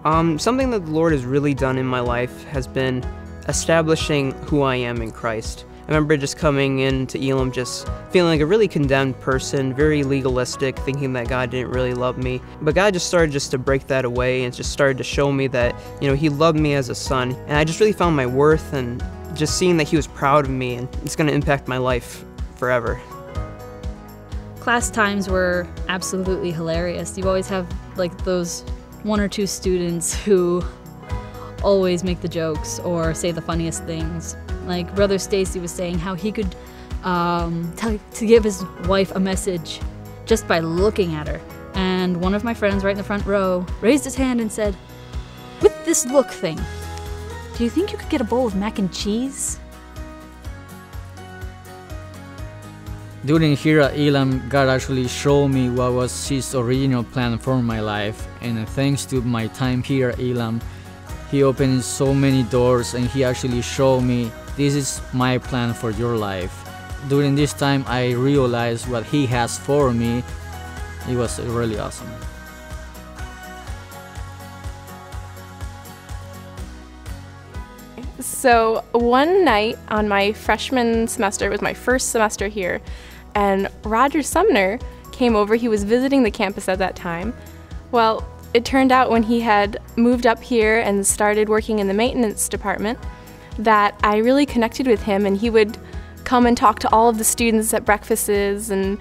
Something that the Lord has really done in my life has been establishing who I am in Christ. I remember just coming into Elam just feeling like a really condemned person, very legalistic, thinking that God didn't really love me. But God just started to break that away and just started to show me that, He loved me as a son. And I just really found my worth and just seeing that He was proud of me, and it's going to impact my life forever. Class times were absolutely hilarious. You always have like those one or two students who always make the jokes or say the funniest things. Like Brother Stacy was saying how he could to give his wife a message just by looking at her. And one of my friends right in the front row raised his hand and said, "With this look thing, do you think you could get a bowl of mac and cheese?" During here at Elam, God actually showed me what was His original plan for my life, and thanks to my time here at Elam, He opened so many doors and He actually showed me, this is my plan for your life. During this time, I realized what He has for me. It was really awesome. So one night on my freshman semester, it was my first semester here, and Roger Sumner came over. He was visiting the campus at that time. Well, it turned out when he had moved up here and started working in the maintenance department that I really connected with him, and he would come and talk to all of the students at breakfasts, and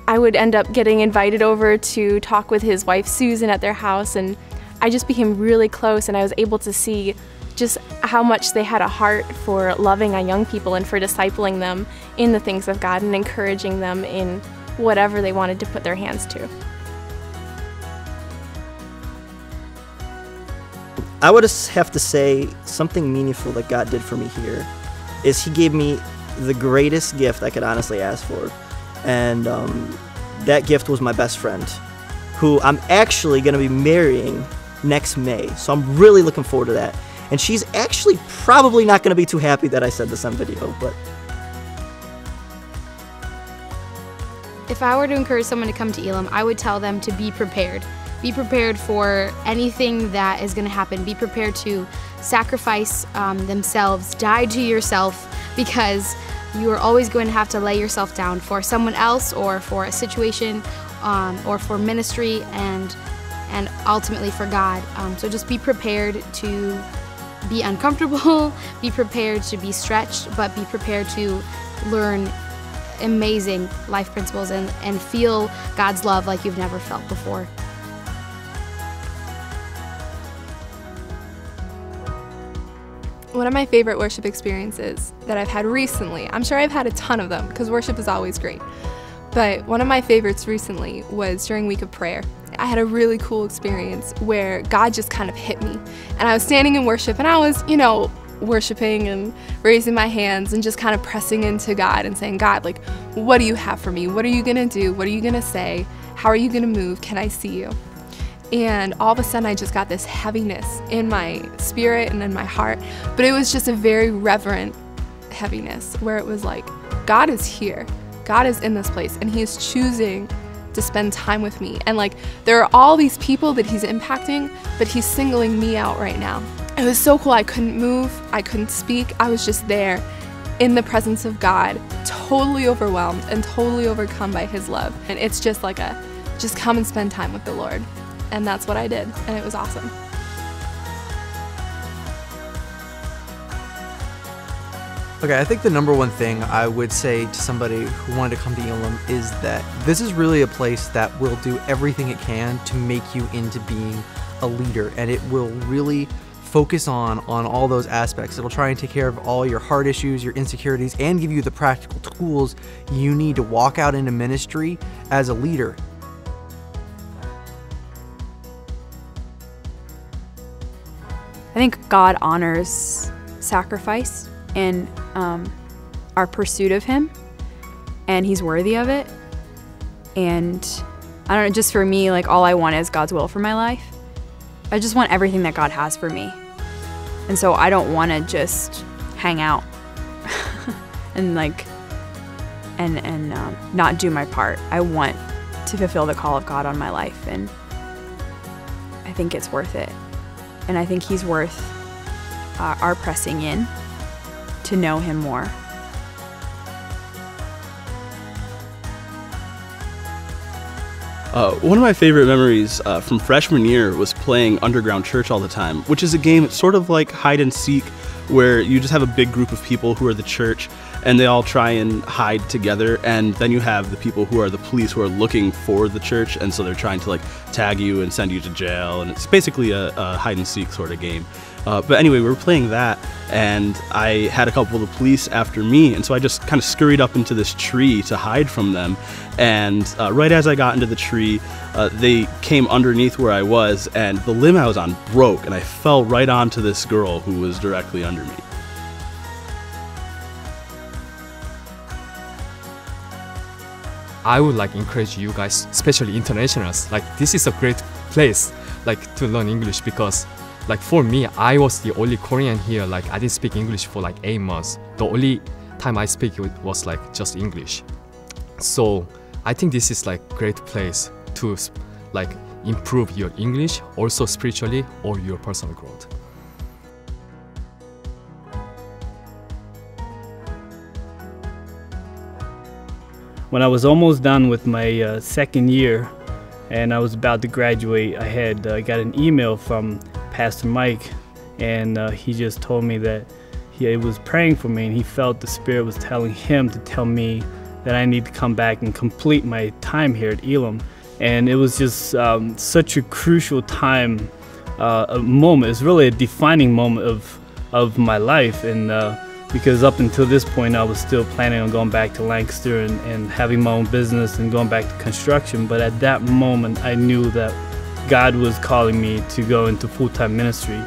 I would end up getting invited over to talk with his wife Susan at their house, and I just became really close, and I was able to see just how much they had a heart for loving our young people and for discipling them in the things of God and encouraging them in whatever they wanted to put their hands to. I would have to say something meaningful that God did for me here is He gave me the greatest gift I could honestly ask for. And that gift was my best friend, who I'm actually going to be marrying next May. So I'm really looking forward to that. And she's actually probably not going to be too happy that I said this on video, but... If I were to encourage someone to come to Elam, I would tell them to be prepared. Be prepared for anything that is going to happen. Be prepared to sacrifice themselves, die to yourself, because you are always going to have to lay yourself down for someone else or for a situation or for ministry and ultimately for God. So just be prepared to be uncomfortable, be prepared to be stretched, but be prepared to learn amazing life principles and feel God's love like you've never felt before. One of my favorite worship experiences that I've had recently, I'm sure I've had a ton of them because worship is always great, but one of my favorites recently was during Week of Prayer. I had a really cool experience where God just kind of hit me, and I was standing in worship and I was, worshiping and raising my hands and just kind of pressing into God and saying, God, like, what do you have for me? What are you gonna do? What are you gonna say? How are you gonna move? Can I see you? And all of a sudden I just got this heaviness in my spirit and in my heart, but it was just a very reverent heaviness where it was like, God is here. God is in this place and He is choosing to spend time with me. And like, there are all these people that He's impacting, but He's singling me out right now. It was so cool. I couldn't move. I couldn't speak. I was just there in the presence of God, totally overwhelmed and totally overcome by His love. And it's just like just come and spend time with the Lord. And that's what I did, and it was awesome. Okay, I think the number one thing I would say to somebody who wanted to come to Elam is that this is really a place that will do everything it can to make you into being a leader, and it will really focus on all those aspects. It'll try and take care of all your heart issues, your insecurities, and give you the practical tools you need to walk out into ministry as a leader. I think God honors sacrifice in our pursuit of Him, and He's worthy of it. And I don't know, just for me, like, all I want is God's will for my life. I just want everything that God has for me. And so I don't want to just hang out and not do my part. I want to fulfill the call of God on my life, and I think it's worth it. and I think he's worth our pressing in to know him more. One of my favorite memories from freshman year was playing Underground Church all the time, which is a game sort of like hide and seek, where you just have a big group of people who are the church and they all try and hide together, and then you have the people who are the police who are looking for the church, and so they're trying to like tag you and send you to jail, and it's basically a hide and seek sort of game. But anyway, we were playing that, and I had a couple of the police after me, and so I just kind of scurried up into this tree to hide from them, and right as I got into the tree, they came underneath where I was, and the limb I was on broke, and I fell right onto this girl who was directly under me. I would like encourage you guys, especially internationals, like this is a great place like to learn English, because like for me, I was the only Korean here, like I didn't speak English for like 8 months. The only time I speak it was like just English. So I think this is like great place to like improve your English, also spiritually, or your personal growth. When I was almost done with my second year and I was about to graduate, I had got an email from Pastor Mike, and he just told me that he was praying for me, and he felt the Spirit was telling him to tell me that I need to come back and complete my time here at Elam. And it was just such a crucial time, a moment. It's really a defining moment of my life, and because up until this point I was still planning on going back to Lancaster and having my own business and going back to construction. But at that moment I knew that God was calling me to go into full-time ministry.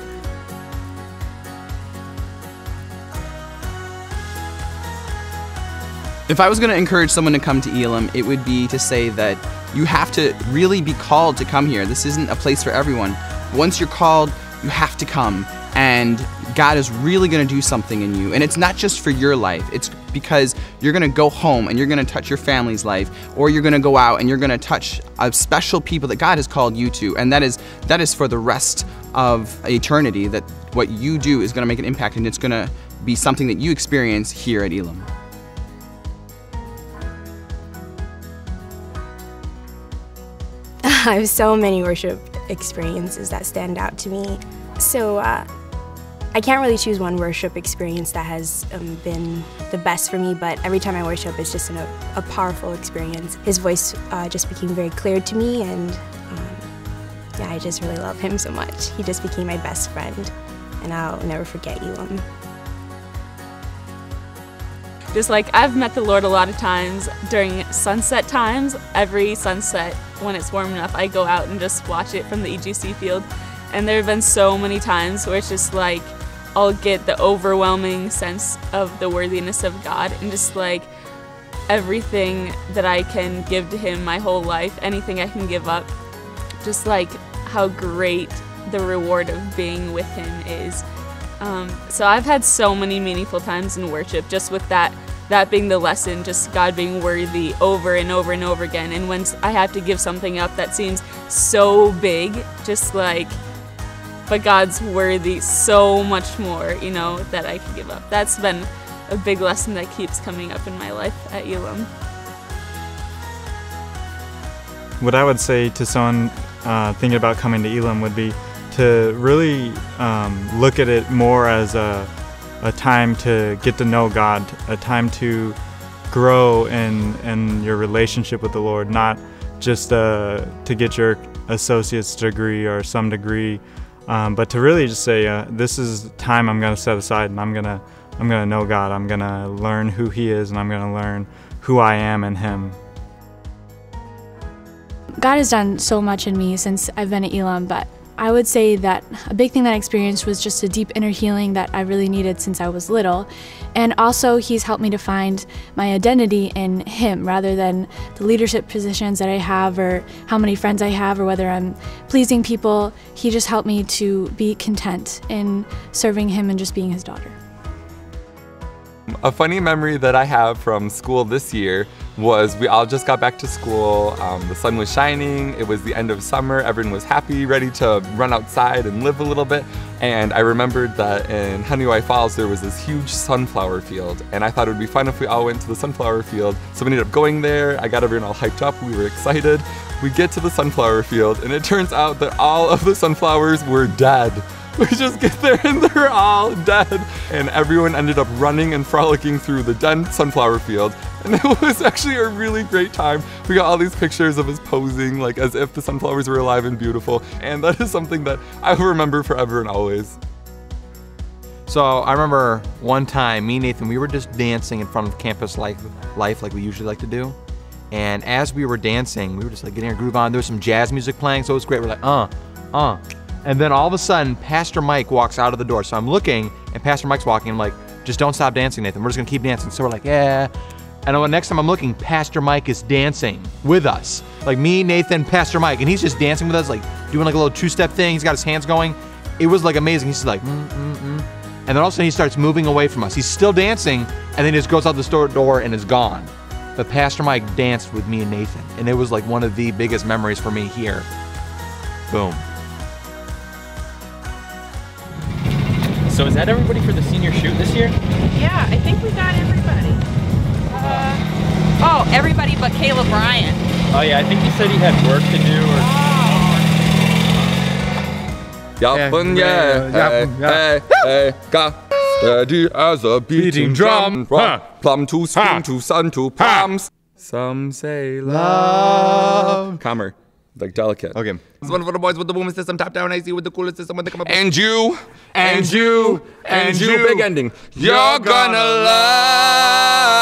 If I was going to encourage someone to come to Elam, it would be to say that you have to really be called to come here. This isn't a place for everyone. Once you're called, you have to come, and God is really going to do something in you. And it's not just for your life. It's because you're going to go home and you're going to touch your family's life, or you're going to go out and you're going to touch special people that God has called you to. And that is for the rest of eternity, that what you do is going to make an impact, and it's going to be something that you experience here at Elam. I have so many worship experiences that stand out to me. So I can't really choose one worship experience that has been the best for me, but every time I worship, it's just a powerful experience. His voice just became very clear to me, and yeah, I just really love him so much. He just became my best friend, and I'll never forget Elam. Just like I've met the Lord a lot of times during sunset times. Every sunset, when it's warm enough, I go out and just watch it from the EGC field. And there have been so many times where it's just like I'll get the overwhelming sense of the worthiness of God, and just like everything that I can give to Him my whole life, anything I can give up, just like how great the reward of being with Him is. So I've had so many meaningful times in worship, just with that being the lesson, just God being worthy over and over and over again. And when I have to give something up that seems so big, just like, but God's worthy so much more, you know, that I can give up. That's been a big lesson that keeps coming up in my life at Elam. What I would say to someone thinking about coming to Elam would be to really look at it more as a time to get to know God, a time to grow in your relationship with the Lord, not just to get your associate's degree or some degree, but to really just say, this is time I'm going to set aside, and I'm gonna know God. I'm gonna learn who He is, and I'm gonna learn who I am in Him. God has done so much in me since I've been at Elam, but I would say that a big thing that I experienced was just a deep inner healing that I really needed since I was little. And also He's helped me to find my identity in Him rather than the leadership positions that I have or how many friends I have or whether I'm pleasing people. He just helped me to be content in serving Him and just being His daughter. A funny memory that I have from school this year was we all just got back to school. The sun was shining, it was the end of summer, everyone was happy, ready to run outside and live a little bit. And I remembered that in Honeywell Falls there was this huge sunflower field, and I thought it would be fun if we all went to the sunflower field. So we ended up going there, I got everyone all hyped up, we were excited. We get to the sunflower field, and it turns out that all of the sunflowers were dead. We just get there and they're all dead. And everyone ended up running and frolicking through the dead sunflower field. And it was actually a really great time. We got all these pictures of us posing like as if the sunflowers were alive and beautiful. And that is something that I will remember forever and always. So I remember one time, me and Nathan, we were just dancing in front of campus life like we usually like to do. And as we were dancing, we were just like getting our groove on. There was some jazz music playing, so it was great. We're like, And then all of a sudden, Pastor Mike walks out of the door. So I'm looking, and Pastor Mike's walking. I'm like, just don't stop dancing, Nathan. We're just gonna keep dancing. So we're like, yeah. And the next time I'm looking, Pastor Mike is dancing with us. Like me, Nathan, Pastor Mike. And he's just dancing with us, like doing like a little two-step thing. He's got his hands going. It was like amazing. He's just like, And then all of a sudden he starts moving away from us. He's still dancing, and then he just goes out the store door and is gone. But Pastor Mike danced with me and Nathan. And it was like one of the biggest memories for me here. Boom. So is that everybody for the senior shoot this year? Yeah, I think we got everybody. Everybody but Caleb Ryan. Oh yeah, I think he said he had work to do steady as a beating drum. Plum to spoon to sun to palms. Some say love. Calmer. Like delicate. Okay. It's one for the boys with the booming system, top down AC with the coolest system when they come up. And you. Big ending. You're gonna love.